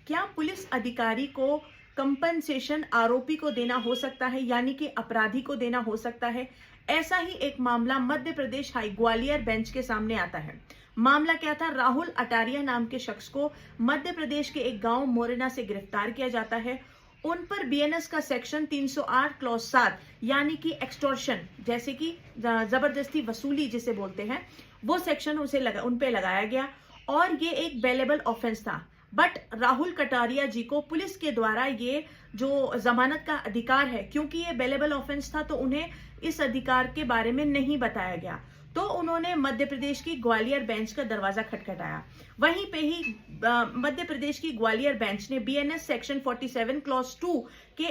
क्या पुलिस अधिकारी को कंपनसेशन आरोपी को देना हो सकता है, यानी कि अपराधी को देना हो सकता है? ऐसा ही एक मामला मध्य प्रदेश हाई ग्वालियर बेंच के सामने आता है। मामला क्या था? राहुल अटारिया नाम के शख्स को मध्य प्रदेश के एक गांव मोरेना से गिरफ्तार किया जाता है। उन पर बीएनएस का सेक्शन 308 क्लॉज 7 यानी कि एक्सटॉर्शन, जैसे कि जबरदस्ती वसूली जिसे बोलते हैं, वो सेक्शन उन पे लगाया गया और ये एक बेलेबल ऑफेंस था। बट राहुल कटारिया जी को पुलिस के द्वारा ये जो जमानत का अधिकार है, क्योंकि ये बेलेबल ऑफेंस था तो उन्हें इस अधिकार के बारे में नहीं बताया गया, तो उन्होंने मध्य प्रदेश की ग्वालियर बेंच का दरवाजा खटखटाया। वहीं पे ही मध्य प्रदेश की ग्वालियर बेंच ने बीएनएस सेक्शन 47 क्लॉज 2 के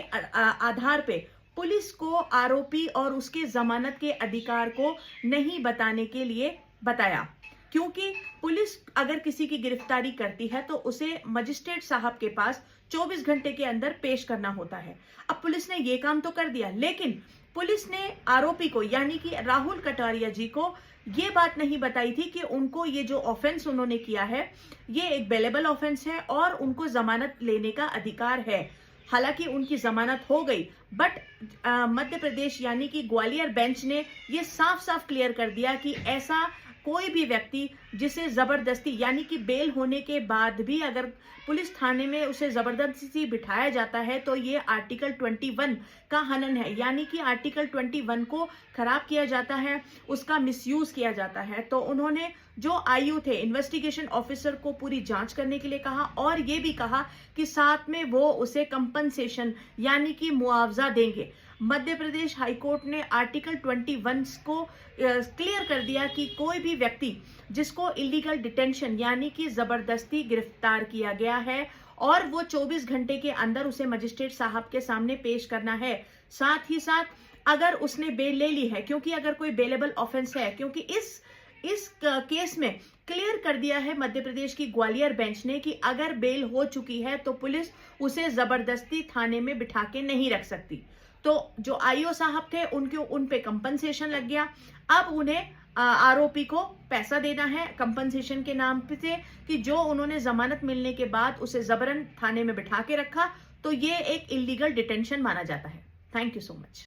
आधार पे पुलिस को आरोपी और उसके जमानत के अधिकार को नहीं बताने के लिए बताया, क्योंकि पुलिस अगर किसी की गिरफ्तारी करती है तो उसे मजिस्ट्रेट साहब के पास 24 घंटे के अंदर पेश करना होता है। अब पुलिस ने ये काम तो कर दिया, लेकिन पुलिस ने आरोपी को यानी कि राहुल कटारिया जी को ये बात नहीं बताई थी कि उनको ये जो ऑफेंस उन्होंने किया है ये एक बेलेबल ऑफेंस है और उनको जमानत लेने का अधिकार है। हालांकि उनकी जमानत हो गई, बट मध्य प्रदेश यानी कि ग्वालियर बेंच ने ये साफ साफ क्लियर कर दिया कि ऐसा कोई भी व्यक्ति जिसे जबरदस्ती यानी कि बेल होने के बाद भी अगर पुलिस थाने में उसे जबरदस्ती बिठाया जाता है तो ये आर्टिकल 21 का हनन है, यानी कि आर्टिकल 21 को खराब किया जाता है, उसका मिसयूज किया जाता है। तो उन्होंने जो आईयू थे इन्वेस्टिगेशन ऑफिसर को पूरी जांच करने के लिए कहा और ये भी कहा कि साथ में वो उसे कंपनसेशन यानी कि मुआवजा देंगे। मध्य प्रदेश हाईकोर्ट ने आर्टिकल 21 को क्लियर कर दिया कि कोई भी व्यक्ति जिसको इलीगल डिटेंशन यानी कि जबरदस्ती गिरफ्तार किया गया है और वो 24 घंटे के अंदर उसे मजिस्ट्रेट साहब के सामने पेश करना है। साथ ही साथ अगर उसने बेल ले ली है, क्योंकि अगर कोई बेलेबल ऑफेंस है, क्योंकि इस केस में क्लियर कर दिया है मध्य प्रदेश की ग्वालियर बेंच ने कि अगर बेल हो चुकी है तो पुलिस उसे जबरदस्ती थाने में बिठा के नहीं रख सकती। तो जो आईओ साहब थे उन पे कंपनसेशन लग गया। अब उन्हें आरोपी को पैसा देना है कंपनसेशन के नाम पे कि जो उन्होंने जमानत मिलने के बाद उसे जबरन थाने में बिठा के रखा, तो ये एक इलीगल डिटेंशन माना जाता है। Thank you so much.